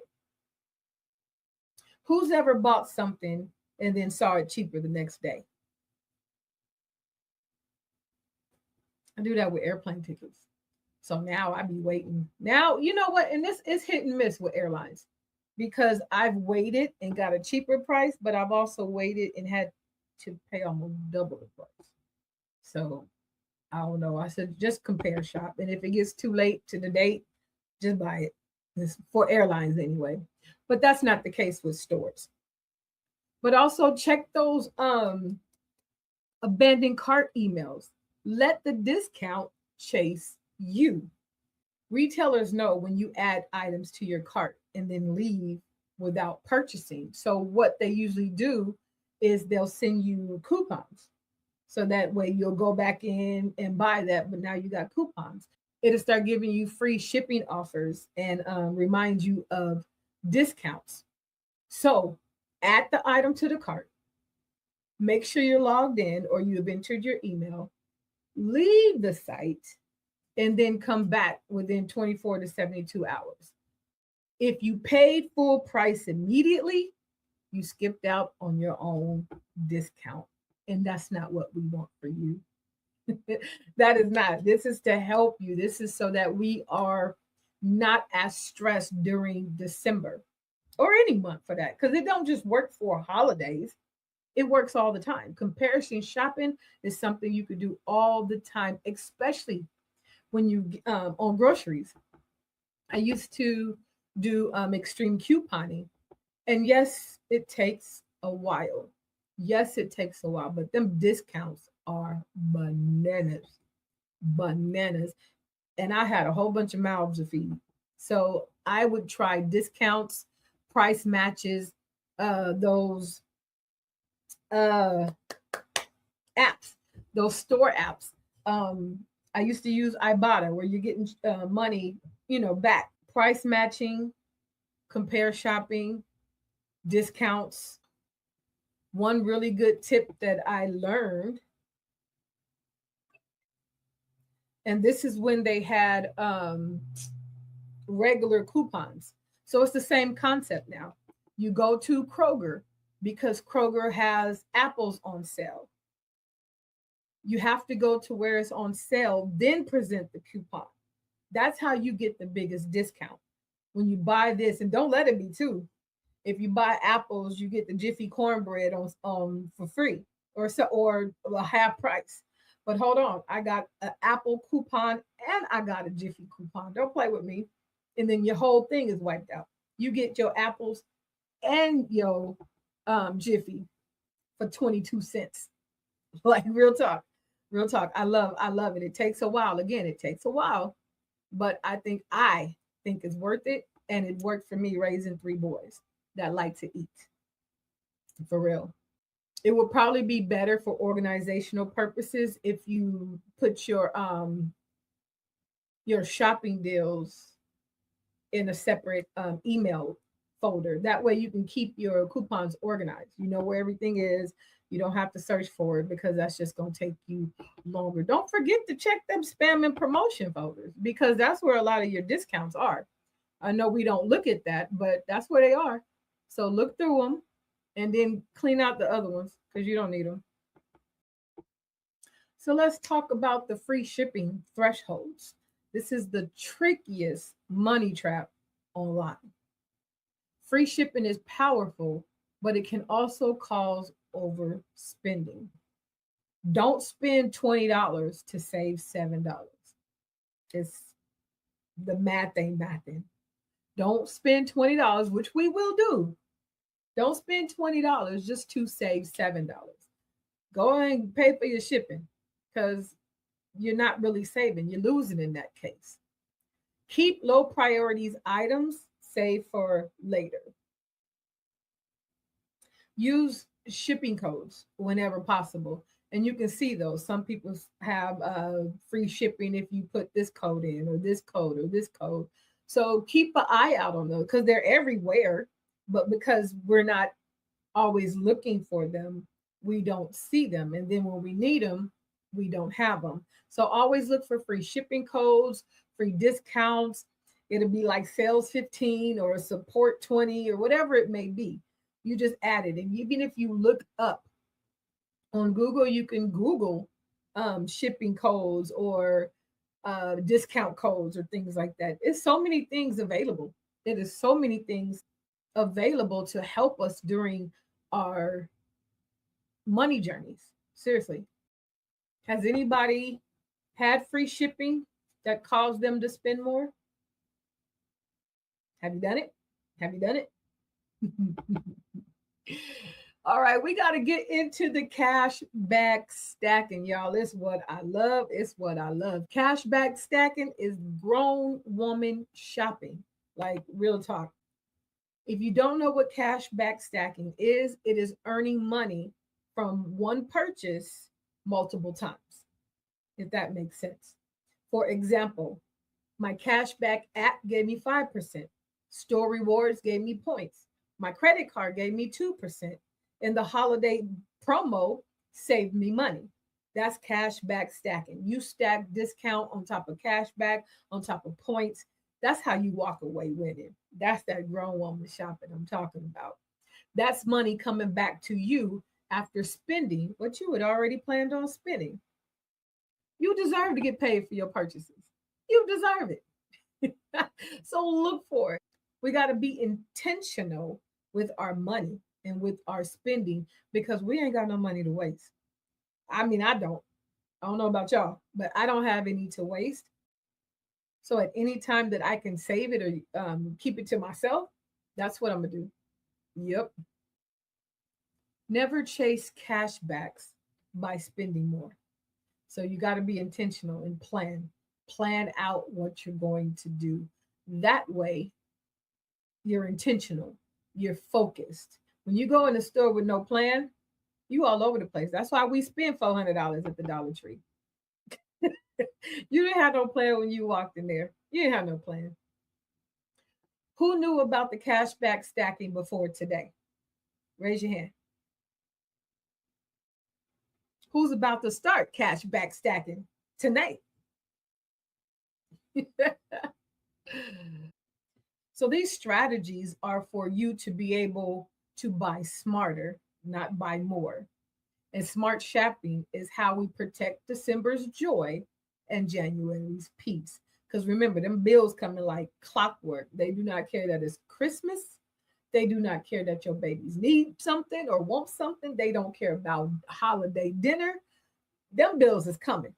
Who's ever bought something and then saw it cheaper the next day? I do that with airplane tickets. So now I be waiting. Now, you know what? And this is hit and miss with airlines. because I've waited and got a cheaper price, but I've also waited and had to pay almost double the price. So I don't know. I said just compare shop, and if it gets too late to the date, just buy it. This for airlines anyway, but that's not the case with stores. But also check those abandoned cart emails. Let the discount chase you. Retailers know when you add items to your cart and then leave without purchasing. So what they usually do is they'll send you coupons. So that way you'll go back in and buy that, but now you got coupons. It'll start giving you free shipping offers and remind you of discounts. So add the item to the cart. Make sure you're logged in or you have entered your email. Leave the site and then come back within 24 to 72 hours. If you paid full price immediately, you skipped out on your own discount. And that's not what we want for you. That is not. This is to help you. This is so that we are not as stressed during December or any month for that, because it don't just work for holidays. It works all the time. Comparison shopping is something you could do all the time, especially when you on groceries. I used to do extreme couponing, and yes, it takes a while. Yes, it takes a while, but them discounts are bananas, bananas. And I had a whole bunch of mouths to feed. So I would try discounts, price matches, those apps, those store apps. I used to use Ibotta where you're getting money, back. Price matching, compare shopping, discounts. One really good tip that I learned, and this is when they had regular coupons. So it's the same concept now. You go to Kroger because Kroger has apples on sale. You have to go to where it's on sale, then present the coupon. That's how you get the biggest discount. When you buy this, and don't let it be two. If you buy apples, you get the Jiffy cornbread on for free or a half price. But hold on, I got an apple coupon and I got a Jiffy coupon. Don't play with me. And then your whole thing is wiped out. You get your apples and your Jiffy for 22 cents. Like real talk. Real talk. I love it. It takes a while. Again, it takes a while, but I think it's worth it. And it worked for me raising 3 boys that like to eat. For real. It would probably be better for organizational purposes if you put your shopping deals in a separate email folder. That way you can keep your coupons organized. You know where everything is. You don't have to search for it because that's just going to take you longer. Don't forget to check them spam and promotion folders because that's where a lot of your discounts are. I know we don't look at that, but that's where they are. So look through them and then clean out the other ones because you don't need them. So let's talk about the free shipping thresholds. This is the trickiest money trap online. Free shipping is powerful, but it can also cause overspending. Don't spend $20 to save $7. It's the math ain't mathing. Don't spend $20, which we will do. Don't spend $20 just to save $7. Go and pay for your shipping because you're not really saving. You're losing in that case. Keep low priorities items saved for later. Use shipping codes whenever possible. And you can see those. Some people have free shipping if you put this code in or this code or this code. So keep an eye out on those because they're everywhere. But because we're not always looking for them, we don't see them. And then when we need them, we don't have them. So always look for free shipping codes, free discounts. It'll be like sales 15 or support 20 or whatever it may be. You just add it. And even if you look up on Google, you can Google shipping codes or discount codes or things like that. It's so many things available. It is so many things available to help us during our money journeys. Seriously. Has anybody had free shipping that caused them to spend more? Have you done it? Have you done it? All right, we got to get into the cash back stacking, y'all. It's what I love. It's what I love. Cash back stacking is grown woman shopping, like real talk. If you don't know what cash back stacking is, it is earning money from one purchase multiple times, if that makes sense. For example, my cashback app gave me 5%. Store rewards gave me points. My credit card gave me 2%. And the holiday promo saved me money. That's cashback stacking. You stack discount on top of cashback, on top of points. That's how you walk away winning. That's that grown woman shopping I'm talking about. That's money coming back to you after spending what you had already planned on spending. You deserve to get paid for your purchases. You deserve it. So look for it. We got to be intentional with our money and with our spending because we ain't got no money to waste. I mean, I don't. I don't know about y'all, but I don't have any to waste. So at any time that I can save it or keep it to myself, that's what I'm going to do. Yep. Never chase cashbacks by spending more. So you got to be intentional and plan out what you're going to do. That way, you're intentional, you're focused. When you go in the store with no plan, you all over the place. That's why we spend $400 at the Dollar Tree. You didn't have no plan when you walked in there. You didn't have no plan. Who knew about the cashback stacking before today? Raise your hand. Who's about to start cashback stacking tonight? So these strategies are for you to be able to buy smarter, not buy more. And smart shopping is how we protect December's joy and January's peace. Because remember, them bills coming like clockwork. They do not care that it's Christmas. They do not care that your babies need something or want something. They don't care about holiday dinner. Them bills is coming.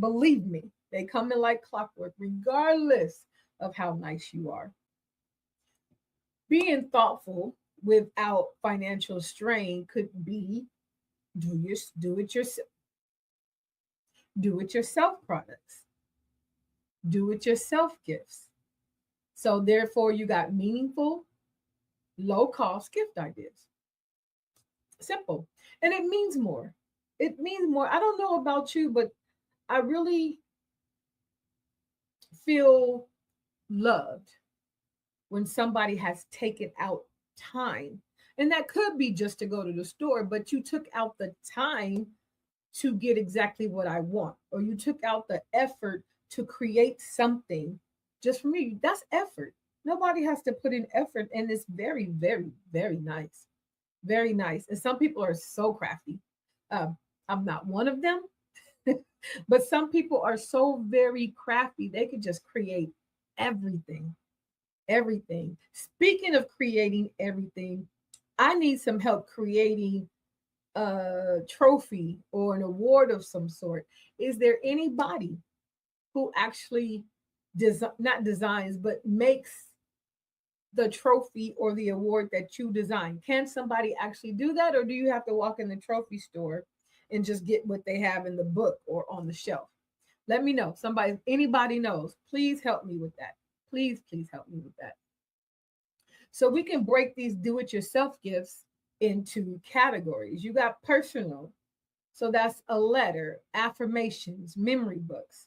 Believe me, they coming like clockwork, regardless of how nice you are. Being thoughtful without financial strain could be do it yourself. Do it yourself products. Do it yourself gifts. So therefore, you got meaningful, low cost gift ideas. Simple. And it means more. It means more. I don't know about you, but I really feel loved when somebody has taken out time. And that could be just to go to the store, but you took out the time to get exactly what I want, or you took out the effort to create something just for me. That's effort. Nobody has to put in effort, and it's very, very, very nice. Very nice. And some people are so crafty. I'm not one of them, but some people are so very crafty, they could just create everything. Everything. Speaking of creating everything, I need some help creating a trophy or an award of some sort. Is there anybody who actually not designs, but makes the trophy or the award that you design? Can somebody actually do that, or do you have to walk in the trophy store and just get what they have in the book or on the shelf? Let me know. Anybody knows, please help me with that. Please help me with that. So we can break these do-it-yourself gifts into categories. You got personal. So that's a letter, affirmations, memory books.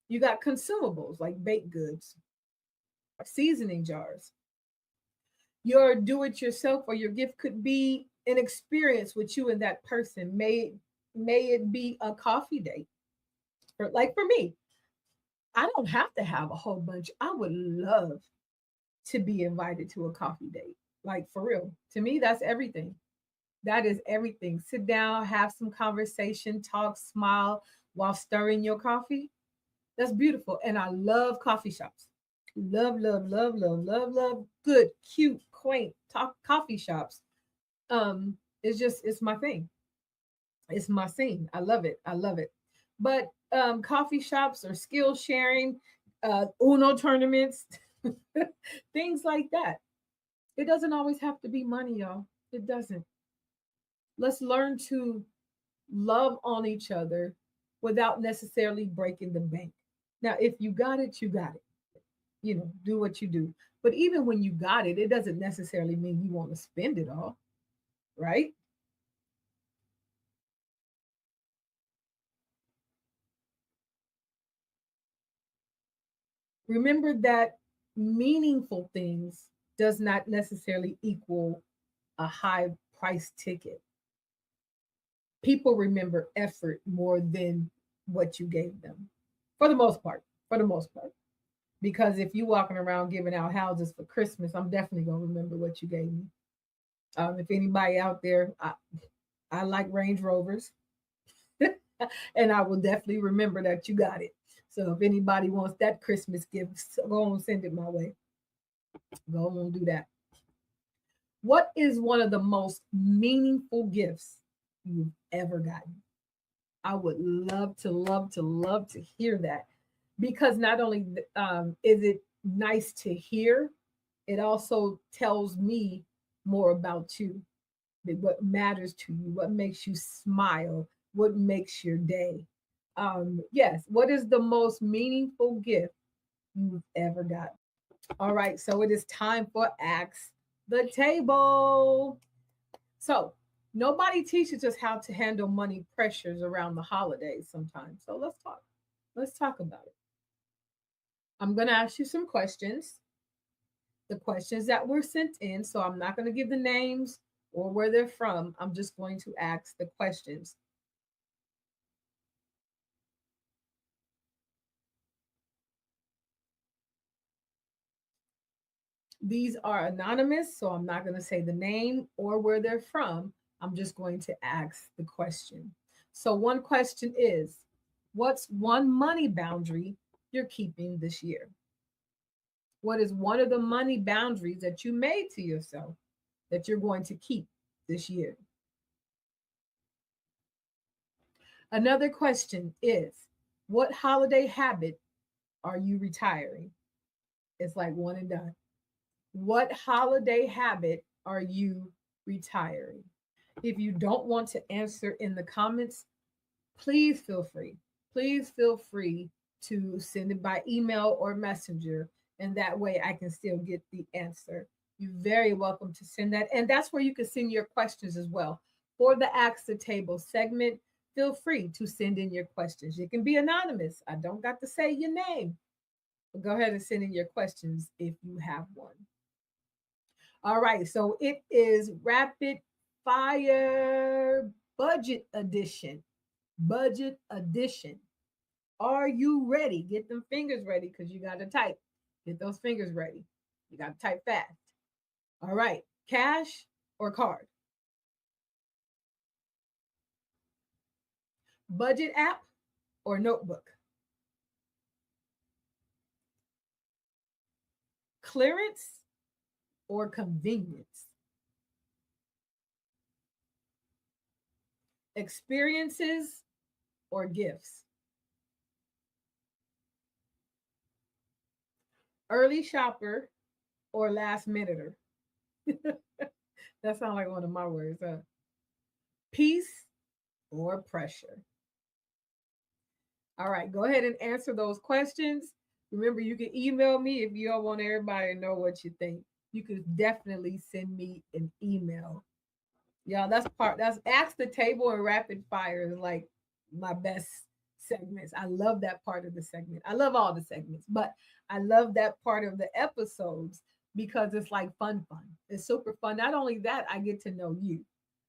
You got consumables like baked goods, seasoning jars. Your do-it-yourself or your gift could be an experience with you and that person. May it be a coffee date. For me, I don't have to have a whole bunch. I would love to be invited to a coffee date. Like for real. To me, that's everything. That is everything. Sit down, have some conversation, talk, smile while stirring your coffee. That's beautiful. And I love coffee shops. Love, love, love, love, love, love. Good, cute quaint coffee shops. It's my thing. It's my scene. I love it. I love it. But coffee shops or skill sharing, Uno tournaments, things like that. It doesn't always have to be money, y'all. It doesn't. Let's learn to love on each other without necessarily breaking the bank. Now, if you got it, you got it. You know, do what you do. But even when you got it, it doesn't necessarily mean you want to spend it all, right? Remember that meaningful things does not necessarily equal a high price ticket. People remember effort more than what you gave them, for the most part. For the most part. Because if you walking around giving out houses for Christmas, I'm definitely gonna remember what you gave me. If anybody out there, I like Range Rovers, and I will definitely remember that you got it. So if anybody wants that Christmas gift, go on send it my way. Go on do that. What is one of the most meaningful gifts you've ever gotten? I would love to, love to, love to hear that, because not only is it nice to hear, it also tells me more about you, what matters to you, what makes you smile, what makes your day. Yes, what is the most meaningful gift you've ever got? All right, so it is time for Ask the Table. So, nobody teaches us how to handle money pressures around the holidays sometimes. So, let's talk. Let's talk about it. I'm going to ask you some questions, the questions that were sent in. So, I'm not going to give the names or where they're from. I'm just going to ask the questions. These are anonymous, so I'm not going to say the name or where they're from. I'm just going to ask the question. So, one question is, what's one money boundary you're keeping this year? What is one of the money boundaries that you made to yourself that you're going to keep this year? Another question is, what holiday habit are you retiring? It's like one and done. What holiday habit are you retiring? If you don't want to answer in the comments, please feel free. Please feel free to send it by email or messenger, and that way I can still get the answer. You're very welcome to send that. And that's where you can send your questions as well. For the Ask the Table segment, feel free to send in your questions. You can be anonymous. I don't got to say your name. But go ahead and send in your questions if you have one. All right, so it is rapid fire budget edition. Budget edition. Are you ready? Get them fingers ready because you got to type. Get those fingers ready. You got to type fast. All right, cash or card? Budget app or notebook? Clearance or convenience? Experiences or gifts? Early shopper or last minuter? That sounds like one of my words. Peace or pressure? All right, go ahead and answer those questions. Remember, you can email me if you don't want everybody to know what you think. You can definitely send me an email. Y'all, that's Ask the Table and Rapid Fire is like my best segments. I love that part of the segment. I love all the segments, but I love that part of the episodes because it's like fun. It's super fun. Not only that, I get to know you.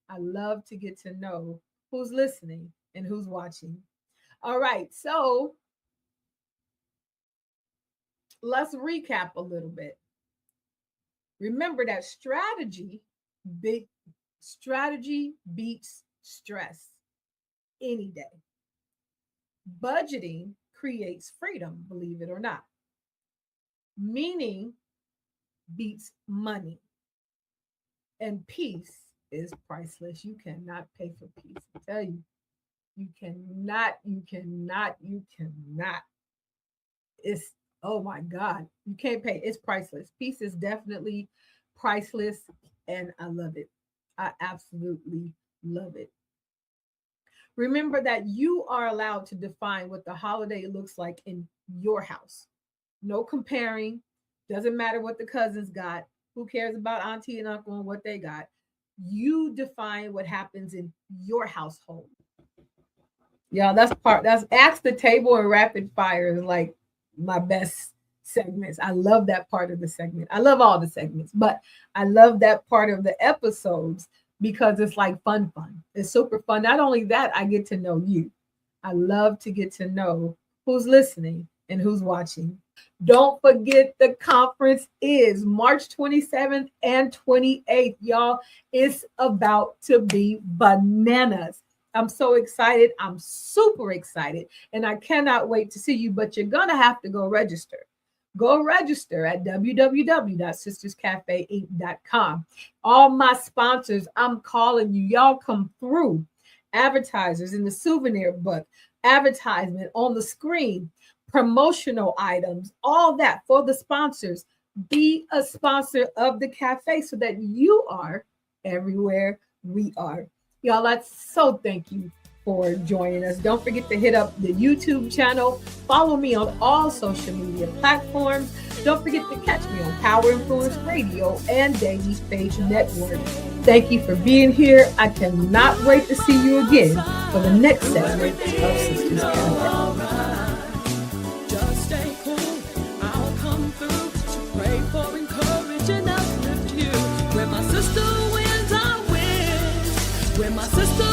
I love to get to know who's listening and who's watching. All right, so let's recap a little bit. Remember that strategy beats stress any day. Budgeting creates freedom, believe it or not. Meaning beats money. And peace is priceless. You cannot pay for peace. I tell you, you cannot. It's, oh my God, you can't pay. It's priceless. Peace is definitely priceless, and I love it. I absolutely love it. Remember that you are allowed to define what the holiday looks like in your house. No comparing. Doesn't matter what the cousins got. Who cares about auntie and uncle and what they got? You define what happens in your household. Yeah, that's Ask the Table and Rapid Fire is like my best segments. I love that part of the segment. I love all the segments, but I love that part of the episodes because it's like fun. It's super fun. Not only that, I get to know you. I love to get to know who's listening and who's watching. Don't forget the conference is March 27th and 28th, y'all. It's about to be bananas. I'm so excited. I'm super excited. And I cannot wait to see you, but you're going to have to go register. Go register at www.sisterscafeinc.com. All my sponsors, I'm calling you. Y'all come through. Advertisers in the souvenir book, advertisement on the screen, promotional items, all that for the sponsors. Be a sponsor of the cafe so that you are everywhere we are. Y'all, thank you for joining us. Don't forget to hit up the YouTube channel. Follow me on all social media platforms. Don't forget to catch me on Power Influence Radio and Daily Faith Network. Thank you for being here. I cannot wait to see you again for the next segment of Sisters Cafe. Just stay cool. I'll come through to pray for, encourage, and uplift you. When my sister wins, I win. When my sister